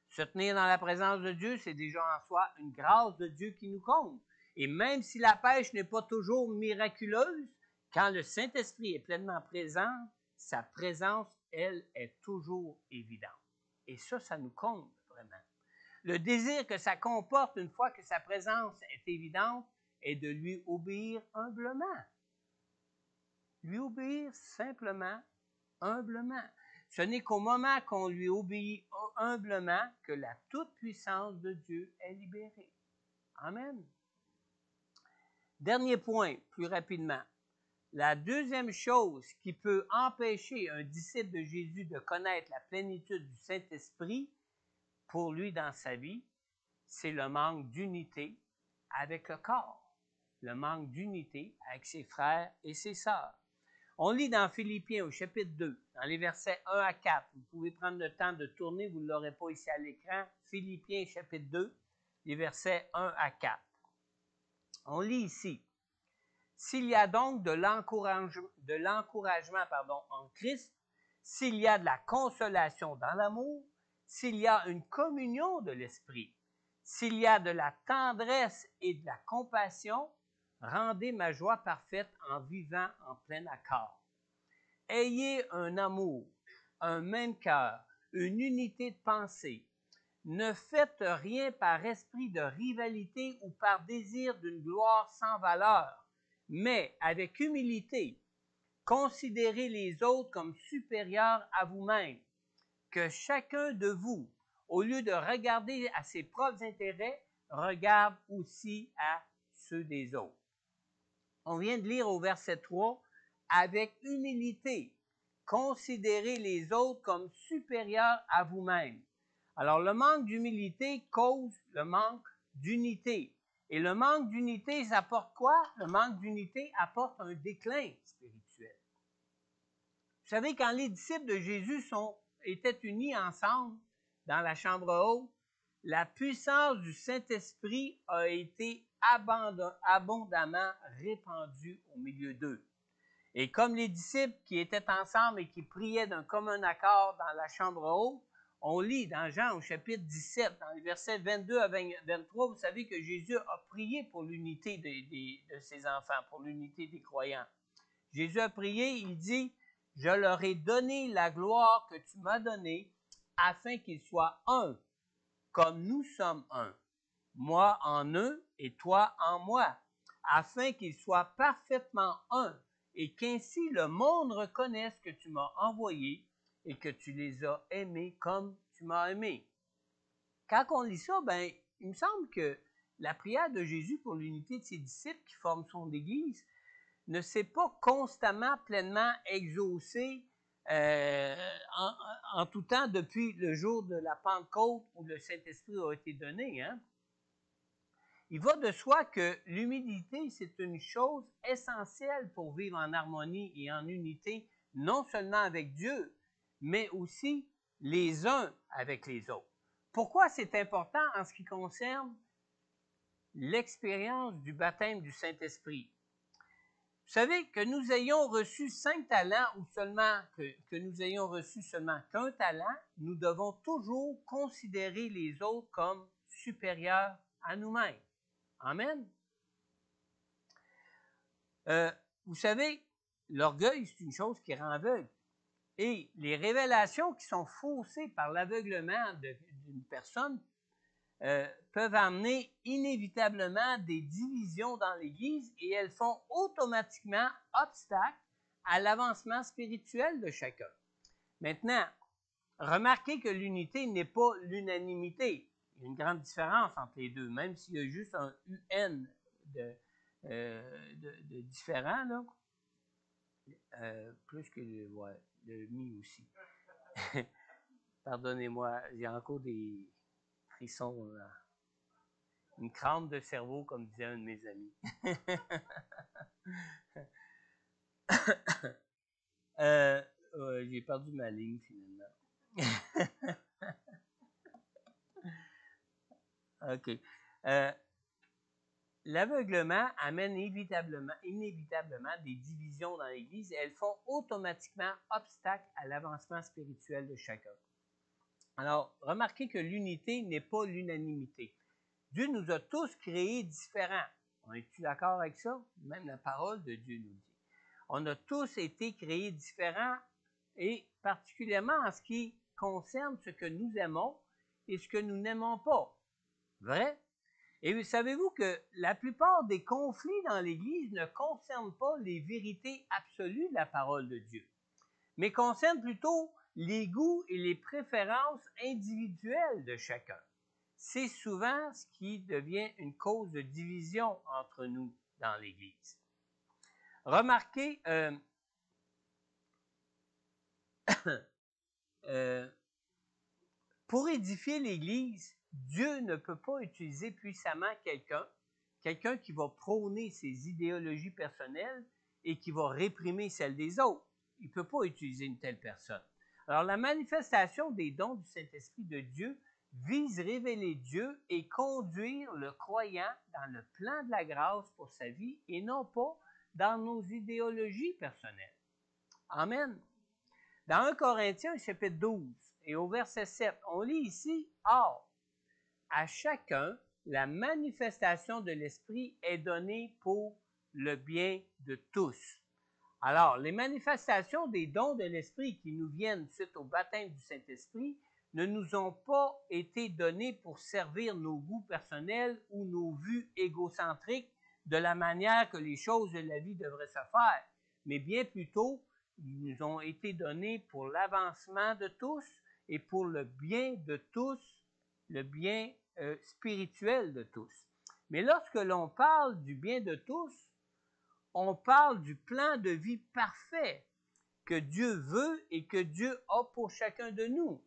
Se tenir dans la présence de Dieu, c'est déjà en soi une grâce de Dieu qui nous comble. Et même si la pêche n'est pas toujours miraculeuse, quand le Saint-Esprit est pleinement présent, sa présence, elle, est toujours évidente. Et ça nous comble vraiment. Le désir que ça comporte une fois que sa présence est évidente est de lui obéir humblement. Lui obéir simplement, humblement. Ce n'est qu'au moment qu'on lui obéit humblement que la toute-puissance de Dieu est libérée. Amen. Dernier point, plus rapidement. La deuxième chose qui peut empêcher un disciple de Jésus de connaître la plénitude du Saint-Esprit pour lui dans sa vie, c'est le manque d'unité avec le corps, le manque d'unité avec ses frères et ses sœurs. On lit dans Philippiens au chapitre 2, dans les versets 1 à 4. Vous pouvez prendre le temps de tourner, vous ne l'aurez pas ici à l'écran. Philippiens chapitre 2, les versets 1 à 4. On lit ici. S'il y a donc de l'encouragement en Christ, s'il y a de la consolation dans l'amour, s'il y a une communion de l'esprit, s'il y a de la tendresse et de la compassion, rendez ma joie parfaite en vivant en plein accord. Ayez un amour, un même cœur, une unité de pensée. Ne faites rien par esprit de rivalité ou par désir d'une gloire sans valeur, mais avec humilité, considérez les autres comme supérieurs à vous-même. Que chacun de vous, au lieu de regarder à ses propres intérêts, regarde aussi à ceux des autres. On vient de lire au verset 3, avec humilité, considérez les autres comme supérieurs à vous-même. Alors, le manque d'humilité cause le manque d'unité. Et le manque d'unité, ça apporte quoi? Le manque d'unité apporte un déclin spirituel. Vous savez, quand les disciples de Jésus étaient unis ensemble dans la chambre haute, la puissance du Saint-Esprit a été abondamment répandue au milieu d'eux. Et comme les disciples qui étaient ensemble et qui priaient d'un commun accord dans la chambre haute, on lit dans Jean au chapitre 17, dans les versets 22 à 23, vous savez que Jésus a prié pour l'unité de ses enfants, pour l'unité des croyants. Jésus a prié, il dit, « Je leur ai donné la gloire que tu m'as donnée, afin qu'ils soient un, comme nous sommes un. Moi en eux et toi en moi, afin qu'ils soient parfaitement un, et qu'ainsi le monde reconnaisse que tu m'as envoyé et que tu les as aimés comme tu m'as aimé. » Quand on lit ça, il me semble que la prière de Jésus pour l'unité de ses disciples qui forment son Église ne s'est pas constamment, pleinement exaucée en tout temps depuis le jour de la Pentecôte où le Saint-Esprit a été donné. Hein? Il va de soi que l'humilité, c'est une chose essentielle pour vivre en harmonie et en unité, non seulement avec Dieu, mais aussi les uns avec les autres. Pourquoi c'est important en ce qui concerne l'expérience du baptême du Saint-Esprit? Vous savez, que nous ayons reçu 5 talents ou seulement que nous ayons reçu seulement qu'un talent, nous devons toujours considérer les autres comme supérieurs à nous-mêmes. Amen. Vous savez, l'orgueil, c'est une chose qui rend aveugle. Et les révélations qui sont faussées par l'aveuglement d'une personne peuvent amener inévitablement des divisions dans l'Église et elles font automatiquement obstacle à l'avancement spirituel de chacun. Maintenant, remarquez que l'unité n'est pas l'unanimité. Il y a une grande différence entre les deux, même s'il y a juste un UN de différent, là. Plus que le mi aussi. Pardonnez-moi, j'ai encore des frissons, une crampe de cerveau, comme disait un de mes amis. J'ai perdu ma ligne, finalement. OK. L'aveuglement amène inévitablement des divisions dans l'Église et elles font automatiquement obstacle à l'avancement spirituel de chacun. Alors, remarquez que l'unité n'est pas l'unanimité. Dieu nous a tous créés différents. On est-tu d'accord avec ça? Même la parole de Dieu nous dit. On a tous été créés différents et particulièrement en ce qui concerne ce que nous aimons et ce que nous n'aimons pas. Vrai? Et savez-vous que la plupart des conflits dans l'Église ne concernent pas les vérités absolues de la parole de Dieu, mais concernent plutôt les goûts et les préférences individuelles de chacun. C'est souvent ce qui devient une cause de division entre nous dans l'Église. Remarquez, pour édifier l'Église, Dieu ne peut pas utiliser puissamment quelqu'un qui va prôner ses idéologies personnelles et qui va réprimer celles des autres. Il ne peut pas utiliser une telle personne. Alors, la manifestation des dons du Saint-Esprit de Dieu vise révéler Dieu et conduire le croyant dans le plan de la grâce pour sa vie et non pas dans nos idéologies personnelles. Amen. Dans 1 Corinthiens, chapitre 12, et au verset 7, on lit ici, « Or, à chacun, la manifestation de l'Esprit est donnée pour le bien de tous. » Alors, les manifestations des dons de l'Esprit qui nous viennent suite au baptême du Saint-Esprit ne nous ont pas été données pour servir nos goûts personnels ou nos vues égocentriques de la manière que les choses de la vie devraient se faire, mais bien plutôt, ils nous ont été donnés pour l'avancement de tous et pour le bien de tous, le bien spirituel de tous. Mais lorsque l'on parle du bien de tous, on parle du plan de vie parfait que Dieu veut et que Dieu a pour chacun de nous.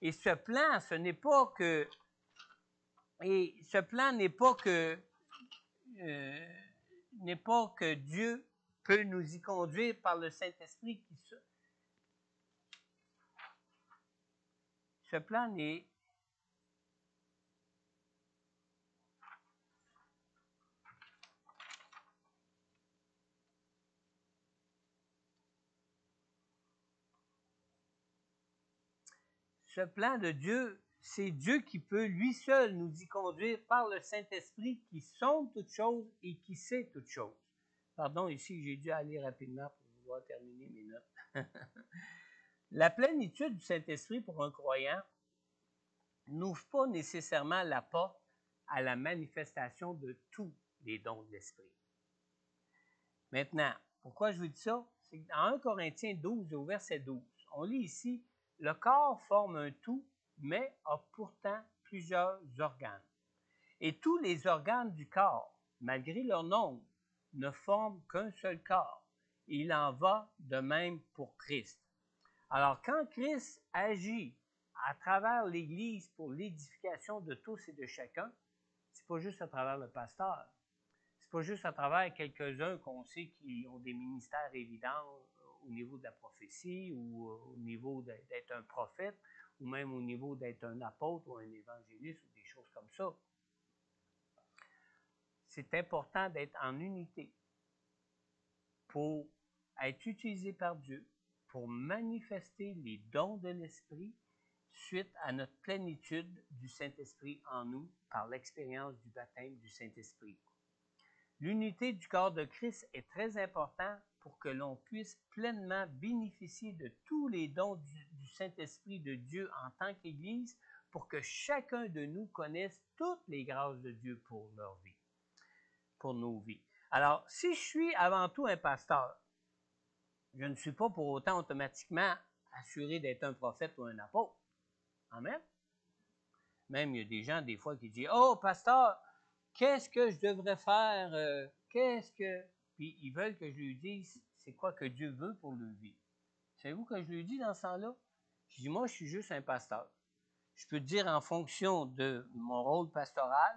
Et ce plan, n'est pas que Dieu peut nous y conduire par le Saint-Esprit. Ce plan n'est Ce plan de Dieu, c'est Dieu qui peut lui seul nous y conduire par le Saint-Esprit qui sonde toutes choses et qui sait toutes choses. Pardon, ici, j'ai dû aller rapidement pour pouvoir terminer mes notes. La plénitude du Saint-Esprit pour un croyant n'ouvre pas nécessairement la porte à la manifestation de tous les dons de l'Esprit. Maintenant, pourquoi je vous dis ça? C'est que dans 1 Corinthiens 12, au verset 12, on lit ici, « Le corps forme un tout, mais a pourtant plusieurs organes. Et tous les organes du corps, malgré leur nombre, ne forment qu'un seul corps. Et il en va de même pour Christ. » Alors, quand Christ agit à travers l'Église pour l'édification de tous et de chacun, c'est pas juste à travers le pasteur. C'est pas juste à travers quelques-uns qu'on sait qui ont des ministères évidents au niveau de la prophétie ou au niveau d'être un prophète ou même au niveau d'être un apôtre ou un évangéliste ou des choses comme ça. C'est important d'être en unité pour être utilisé par Dieu pour manifester les dons de l'Esprit suite à notre plénitude du Saint-Esprit en nous par l'expérience du baptême du Saint-Esprit. L'unité du corps de Christ est très importante pour que l'on puisse pleinement bénéficier de tous les dons du Saint-Esprit de Dieu en tant qu'Église, pour que chacun de nous connaisse toutes les grâces de Dieu pour leur vie, pour nos vies. Alors, si je suis avant tout un pasteur, je ne suis pas pour autant automatiquement assuré d'être un prophète ou un apôtre. Amen? Même, il y a des gens, des fois, qui disent « Oh, pasteur, qu'est-ce que je devrais faire? Puis ils veulent que je lui dise c'est quoi que Dieu veut pour leur vie. Savez-vous que je lui dis dans ce temps-là? Je dis, moi, je suis juste un pasteur. Je peux te dire en fonction de mon rôle pastoral,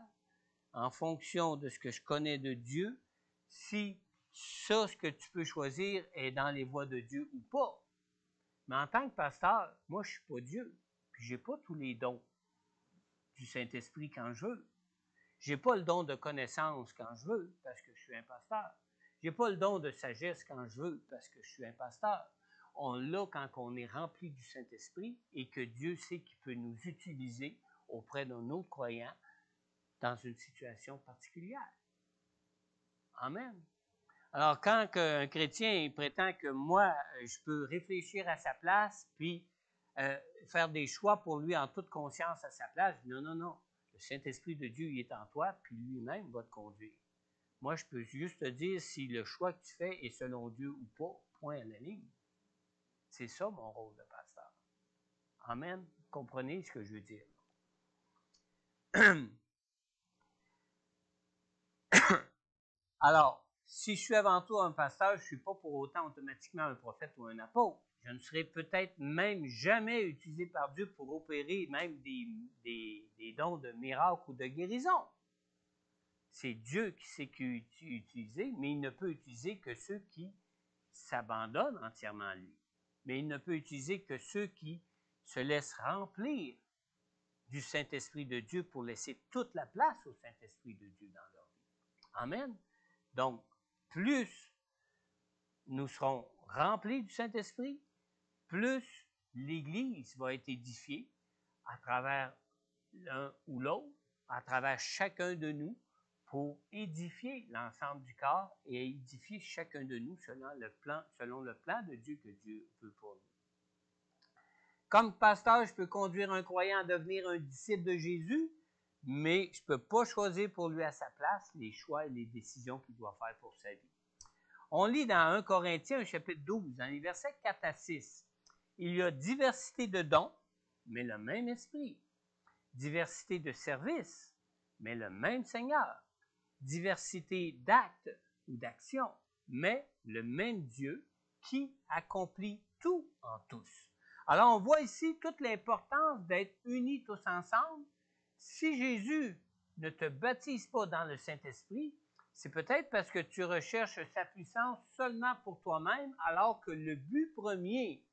en fonction de ce que je connais de Dieu, si ça, ce que tu peux choisir, est dans les voies de Dieu ou pas. Mais en tant que pasteur, moi, je ne suis pas Dieu. Puis je n'ai pas tous les dons du Saint-Esprit quand je veux. Je n'ai pas le don de connaissance quand je veux, parce que je suis un pasteur. Je n'ai pas le don de sagesse quand je veux, parce que je suis un pasteur. On l'a quand on est rempli du Saint-Esprit et que Dieu sait qu'il peut nous utiliser auprès d'un autre croyant dans une situation particulière. Amen. Alors, quand un chrétien prétend que moi, je peux réfléchir à sa place, puis faire des choix pour lui en toute conscience à sa place, non, non, non. Le Saint-Esprit de Dieu, il est en toi, puis lui-même va te conduire. Moi, je peux juste te dire si le choix que tu fais est selon Dieu ou pas, point à la ligne. C'est ça mon rôle de pasteur. Amen. Vous comprenez ce que je veux dire? Alors, si je suis avant tout un pasteur, je ne suis pas pour autant automatiquement un prophète ou un apôtre. Je ne serai peut-être même jamais utilisé par Dieu pour opérer même des dons de miracles ou de guérison. C'est Dieu qui sait utiliser, mais il ne peut utiliser que ceux qui s'abandonnent entièrement à lui. Mais il ne peut utiliser que ceux qui se laissent remplir du Saint-Esprit de Dieu pour laisser toute la place au Saint-Esprit de Dieu dans leur vie. Amen. Donc, plus nous serons remplis du Saint-Esprit, plus l'Église va être édifiée à travers l'un ou l'autre, à travers chacun de nous, pour édifier l'ensemble du corps et édifier chacun de nous selon le plan de Dieu que Dieu veut pour nous. Comme pasteur, je peux conduire un croyant à devenir un disciple de Jésus, mais je ne peux pas choisir pour lui à sa place les choix et les décisions qu'il doit faire pour sa vie. On lit dans 1 Corinthiens, chapitre 12, dans les versets 4 à 6. Il y a diversité de dons, mais le même esprit. Diversité de services, mais le même Seigneur. Diversité d'actes ou d'actions, mais le même Dieu qui accomplit tout en tous. Alors, on voit ici toute l'importance d'être unis tous ensemble. Si Jésus ne te baptise pas dans le Saint-Esprit, c'est peut-être parce que tu recherches sa puissance seulement pour toi-même, alors que le but premier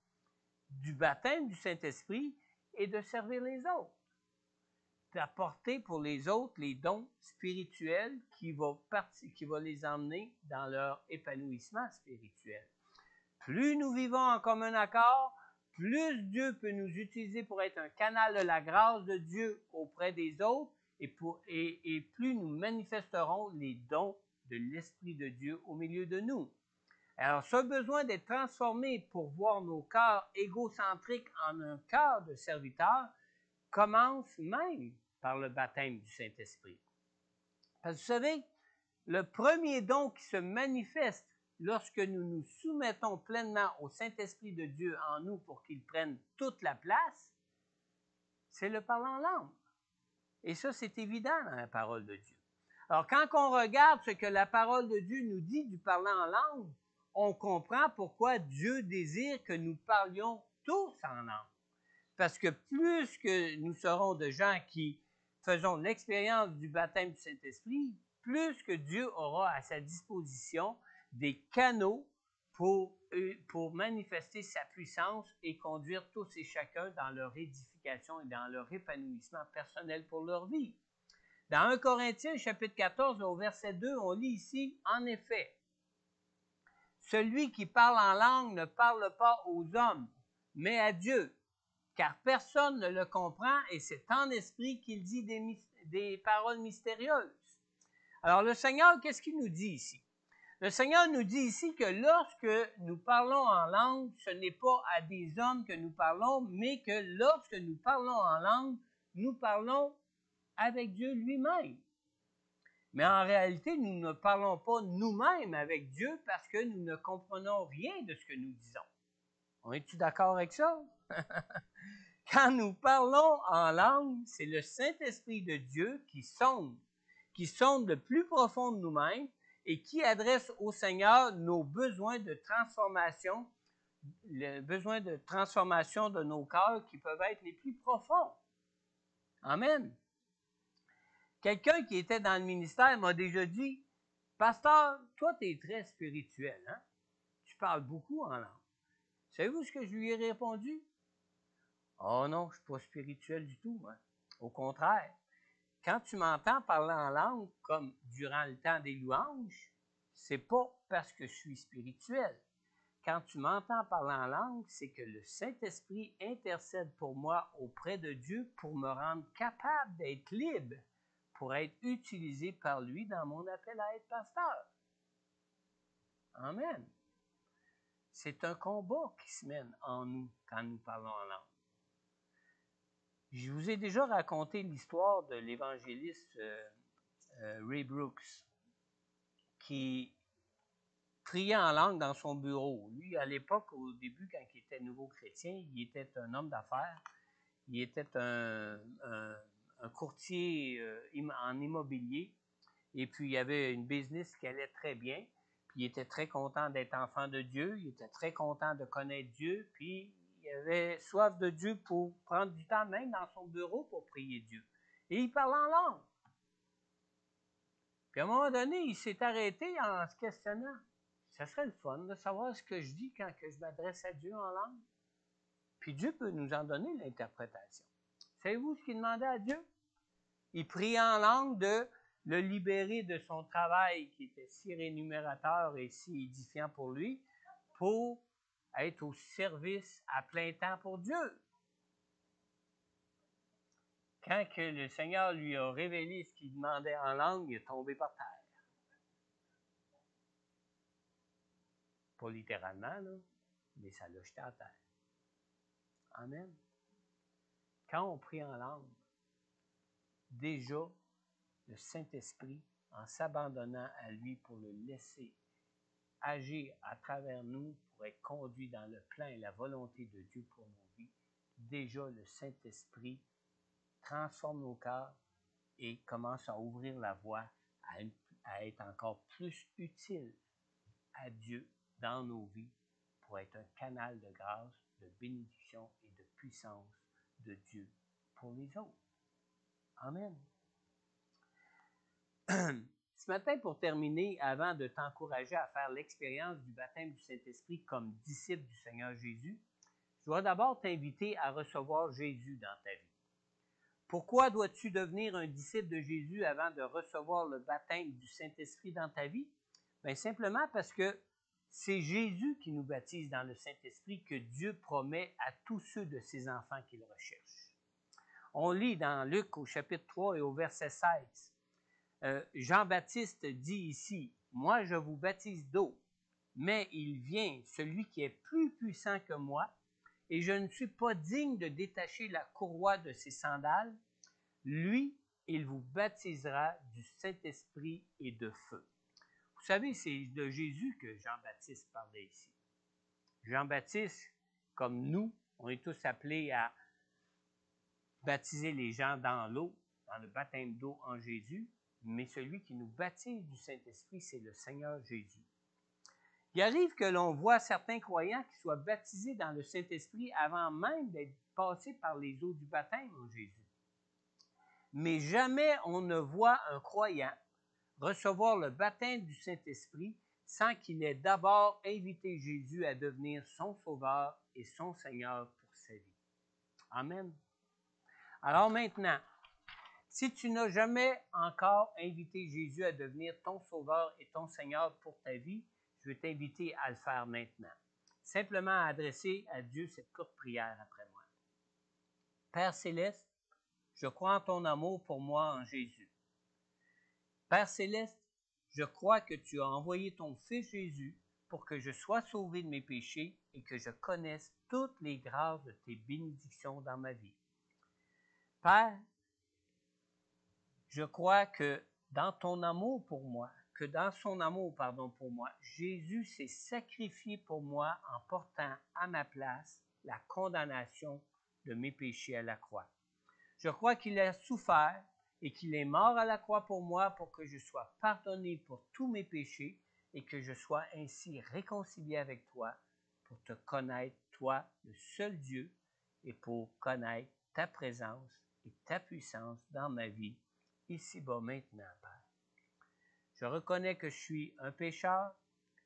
du baptême du Saint-Esprit est de servir les autres, d'apporter pour les autres les dons spirituels qui vont les emmener dans leur épanouissement spirituel. Plus nous vivons en commun accord, plus Dieu peut nous utiliser pour être un canal de la grâce de Dieu auprès des autres et plus nous manifesterons les dons de l'Esprit de Dieu au milieu de nous. Alors, ce besoin d'être transformé pour voir nos cœurs égocentriques en un cœur de serviteur commence même par le baptême du Saint-Esprit. Parce que vous savez, le premier don qui se manifeste lorsque nous nous soumettons pleinement au Saint-Esprit de Dieu en nous pour qu'il prenne toute la place, c'est le parler en langue. Et ça, c'est évident dans la parole de Dieu. Alors, quand on regarde ce que la parole de Dieu nous dit du parler en langue, on comprend pourquoi Dieu désire que nous parlions tous en langue. Parce que plus que nous serons de gens qui faisons l'expérience du baptême du Saint-Esprit, plus que Dieu aura à sa disposition des canaux pour manifester sa puissance et conduire tous et chacun dans leur édification et dans leur épanouissement personnel pour leur vie. Dans 1 Corinthiens, chapitre 14, au verset 2, on lit ici, « En effet, celui qui parle en langue ne parle pas aux hommes, mais à Dieu, car personne ne le comprend et c'est en esprit qu'il dit des paroles mystérieuses. » Alors le Seigneur, qu'est-ce qu'il nous dit ici? Le Seigneur nous dit ici que lorsque nous parlons en langue, ce n'est pas à des hommes que nous parlons, mais que lorsque nous parlons en langue, nous parlons avec Dieu lui-même. Mais en réalité, nous ne parlons pas nous-mêmes avec Dieu parce que nous ne comprenons rien de ce que nous disons. On est-tu d'accord avec ça? Quand nous parlons en langue, c'est le Saint-Esprit de Dieu qui sonde, qui sonde le plus profond de nous-mêmes et qui adresse au Seigneur nos besoins de transformation, le besoin de transformation de nos cœurs qui peuvent être les plus profonds. Amen. Quelqu'un qui était dans le ministère m'a déjà dit, « Pasteur, toi, tu es très spirituel, hein? Tu parles beaucoup en langue. » Savez-vous ce que je lui ai répondu? « Oh non, je ne suis pas spirituel du tout. Hein. Au contraire, quand tu m'entends parler en langue, comme durant le temps des louanges, c'est pas parce que je suis spirituel. Quand tu m'entends parler en langue, c'est que le Saint-Esprit intercède pour moi auprès de Dieu pour me rendre capable d'être libre, pour être utilisé par lui dans mon appel à être pasteur. » Amen. C'est un combat qui se mène en nous quand nous parlons en langue. Je vous ai déjà raconté l'histoire de l'évangéliste Ray Brooks, qui priait en langue dans son bureau. Lui, à l'époque, au début, quand il était nouveau chrétien, il était un homme d'affaires. Il était un courtier en immobilier. Et puis, il y avait une business qui allait très bien. Puis, il était très content d'être enfant de Dieu. Il était très content de connaître Dieu. Puis, il avait soif de Dieu pour prendre du temps même dans son bureau pour prier Dieu. Et il parlait en langue. Puis, à un moment donné, il s'est arrêté en se questionnant. Ça serait le fun de savoir ce que je dis quand que je m'adresse à Dieu en langue. Puis Dieu peut nous en donner l'interprétation. Savez-vous ce qu'il demandait à Dieu? Il priait en langue de le libérer de son travail qui était si rémunérateur et si édifiant pour lui, pour être au service à plein temps pour Dieu. Quand que le Seigneur lui a révélé ce qu'il demandait en langue, il est tombé par terre. Pas littéralement, là, mais ça l'a jeté à terre. Amen. Quand on prie en langue, déjà, le Saint-Esprit, en s'abandonnant à lui pour le laisser agir à travers nous, pour être conduit dans le plan et la volonté de Dieu pour nos vies, déjà le Saint-Esprit transforme nos cœurs et commence à ouvrir la voie à être encore plus utile à Dieu dans nos vies pour être un canal de grâce, de bénédiction et de puissance de Dieu pour les autres. Amen. Ce matin, pour terminer, avant de t'encourager à faire l'expérience du baptême du Saint-Esprit comme disciple du Seigneur Jésus, je dois d'abord t'inviter à recevoir Jésus dans ta vie. Pourquoi dois-tu devenir un disciple de Jésus avant de recevoir le baptême du Saint-Esprit dans ta vie? Bien, simplement parce que c'est Jésus qui nous baptise dans le Saint-Esprit que Dieu promet à tous ceux de ses enfants qu'il recherche. On lit dans Luc au chapitre 3 et au verset 16. Jean-Baptiste dit ici, « Moi, je vous baptise d'eau, mais il vient, celui qui est plus puissant que moi, et je ne suis pas digne de détacher la courroie de ses sandales. Lui, il vous baptisera du Saint-Esprit et de feu. » Vous savez, c'est de Jésus que Jean-Baptiste parlait ici. Jean-Baptiste, comme nous, on est tous appelés à baptiser les gens dans l'eau, dans le baptême d'eau en Jésus, mais celui qui nous baptise du Saint-Esprit, c'est le Seigneur Jésus. Il arrive que l'on voit certains croyants qui soient baptisés dans le Saint-Esprit avant même d'être passés par les eaux du baptême en Jésus. Mais jamais on ne voit un croyant recevoir le baptême du Saint-Esprit sans qu'il ait d'abord invité Jésus à devenir son Sauveur et son Seigneur pour sa vie. Amen. Alors maintenant, si tu n'as jamais encore invité Jésus à devenir ton Sauveur et ton Seigneur pour ta vie, je veux t'inviter à le faire maintenant. Simplement à adresser à Dieu cette courte prière après moi. Père Céleste, je crois en ton amour pour moi en Jésus. Père Céleste, je crois que tu as envoyé ton Fils Jésus pour que je sois sauvé de mes péchés et que je connaisse toutes les grâces de tes bénédictions dans ma vie. Père, je crois que dans ton amour pour moi, pour moi, Jésus s'est sacrifié pour moi en portant à ma place la condamnation de mes péchés à la croix. Je crois qu'il a souffert et qu'il est mort à la croix pour moi pour que je sois pardonné pour tous mes péchés et que je sois ainsi réconcilié avec toi pour te connaître, toi, le seul Dieu, et pour connaître ta présence et ta puissance dans ma vie, ici-bas maintenant, Père. Je reconnais que je suis un pécheur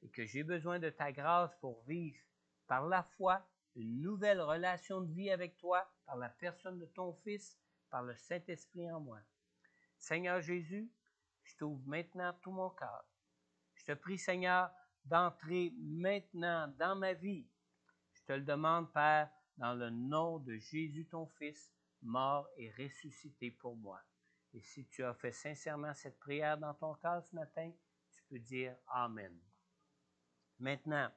et que j'ai besoin de ta grâce pour vivre par la foi une nouvelle relation de vie avec toi, par la personne de ton Fils, par le Saint-Esprit en moi. Seigneur Jésus, je t'ouvre maintenant tout mon cœur. Je te prie, Seigneur, d'entrer maintenant dans ma vie. Je te le demande, Père, dans le nom de Jésus, ton Fils, mort et ressuscité pour moi. Et si tu as fait sincèrement cette prière dans ton cœur ce matin, tu peux dire Amen. Maintenant,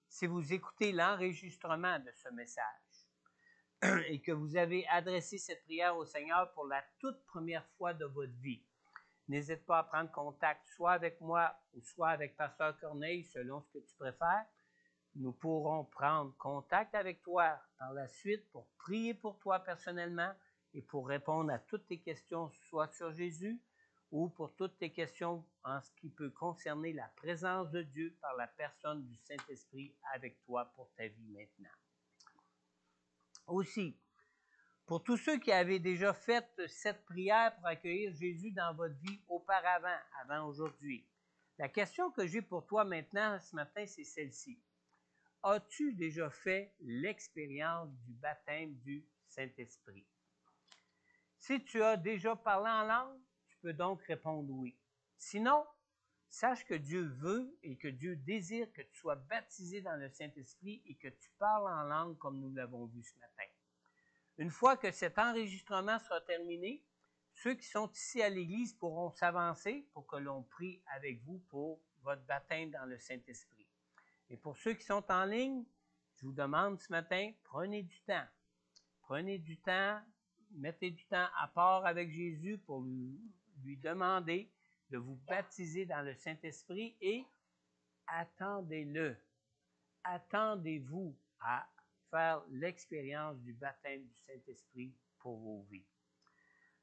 si vous écoutez l'enregistrement de ce message et que vous avez adressé cette prière au Seigneur pour la toute première fois de votre vie, n'hésite pas à prendre contact soit avec moi ou soit avec Pasteur Corneille, selon ce que tu préfères. Nous pourrons prendre contact avec toi par la suite pour prier pour toi personnellement et pour répondre à toutes tes questions, soit sur Jésus ou pour toutes tes questions en ce qui peut concerner la présence de Dieu par la personne du Saint-Esprit avec toi pour ta vie maintenant. Aussi, pour tous ceux qui avaient déjà fait cette prière pour accueillir Jésus dans votre vie auparavant, avant aujourd'hui, la question que j'ai pour toi maintenant, ce matin, c'est celle-ci. As-tu déjà fait l'expérience du baptême du Saint-Esprit? Si tu as déjà parlé en langue, tu peux donc répondre oui. Sinon, sache que Dieu veut et que Dieu désire que tu sois baptisé dans le Saint-Esprit et que tu parles en langue comme nous l'avons vu ce matin. Une fois que cet enregistrement sera terminé, ceux qui sont ici à l'Église pourront s'avancer pour que l'on prie avec vous pour votre baptême dans le Saint-Esprit. Et pour ceux qui sont en ligne, je vous demande ce matin, prenez du temps. Prenez du temps, mettez du temps à part avec Jésus pour lui demander de vous baptiser dans le Saint-Esprit et attendez-le. Attendez-vous à faire l'expérience du baptême du Saint-Esprit pour vos vies.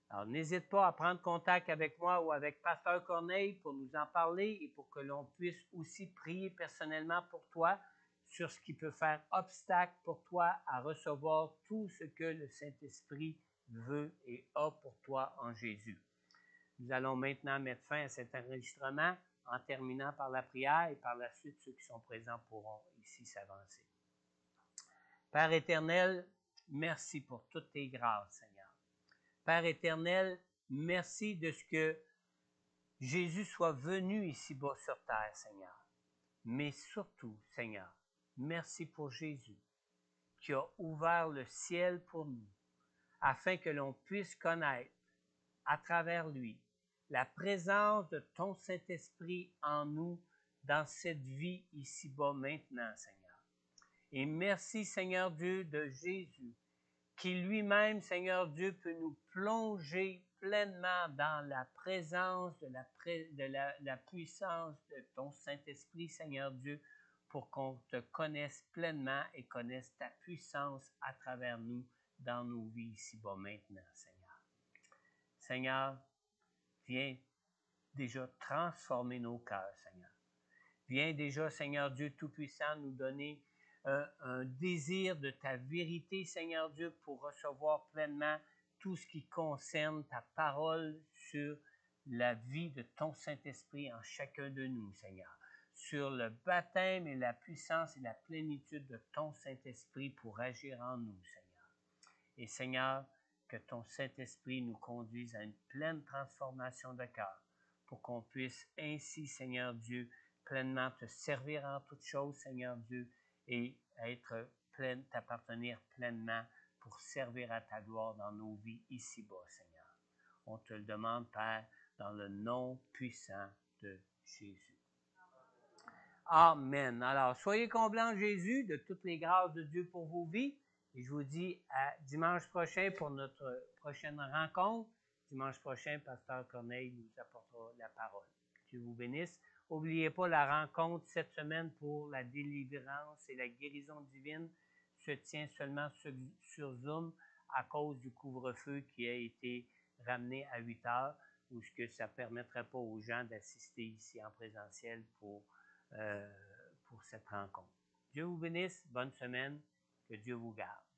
Alors, n'hésite pas à prendre contact avec moi ou avec Pasteur Corneille pour nous en parler et pour que l'on puisse aussi prier personnellement pour toi sur ce qui peut faire obstacle pour toi à recevoir tout ce que le Saint-Esprit veut et a pour toi en Jésus. Nous allons maintenant mettre fin à cet enregistrement en terminant par la prière et par la suite, ceux qui sont présents pourront ici s'avancer. Père éternel, merci pour toutes tes grâces, Seigneur. Père éternel, merci de ce que Jésus soit venu ici-bas sur terre, Seigneur. Mais surtout, Seigneur, merci pour Jésus qui a ouvert le ciel pour nous, afin que l'on puisse connaître à travers lui la présence de ton Saint-Esprit en nous dans cette vie ici-bas maintenant, Seigneur. Et merci, Seigneur Dieu, de Jésus, qui lui-même, Seigneur Dieu, peut nous plonger pleinement dans la présence de la puissance de ton Saint-Esprit, Seigneur Dieu, pour qu'on te connaisse pleinement et connaisse ta puissance à travers nous, dans nos vies ici-bas maintenant, Seigneur. Seigneur, viens déjà transformer nos cœurs, Seigneur. Viens déjà, Seigneur Dieu Tout-Puissant, nous donner un désir de ta vérité, Seigneur Dieu, pour recevoir pleinement tout ce qui concerne ta parole sur la vie de ton Saint-Esprit en chacun de nous, Seigneur. Sur le baptême et la puissance et la plénitude de ton Saint-Esprit pour agir en nous, Seigneur. Et Seigneur, que ton Saint-Esprit nous conduise à une pleine transformation de cœur pour qu'on puisse ainsi, Seigneur Dieu, pleinement te servir en toutes choses, Seigneur Dieu, et t'appartenir pleinement pour servir à ta gloire dans nos vies ici-bas, Seigneur. On te le demande, Père, dans le nom puissant de Jésus. Amen. Alors, soyez comblés en Jésus de toutes les grâces de Dieu pour vos vies. Et je vous dis à dimanche prochain pour notre prochaine rencontre. Dimanche prochain, Pasteur Corneille nous apportera la parole. Dieu vous bénisse. N'oubliez pas la rencontre cette semaine pour la délivrance et la guérison divine se tient seulement sur Zoom à cause du couvre-feu qui a été ramener à 8 heures ou ce que ça ne permettrait pas aux gens d'assister ici en présentiel pour cette rencontre. Dieu vous bénisse, bonne semaine, que Dieu vous garde.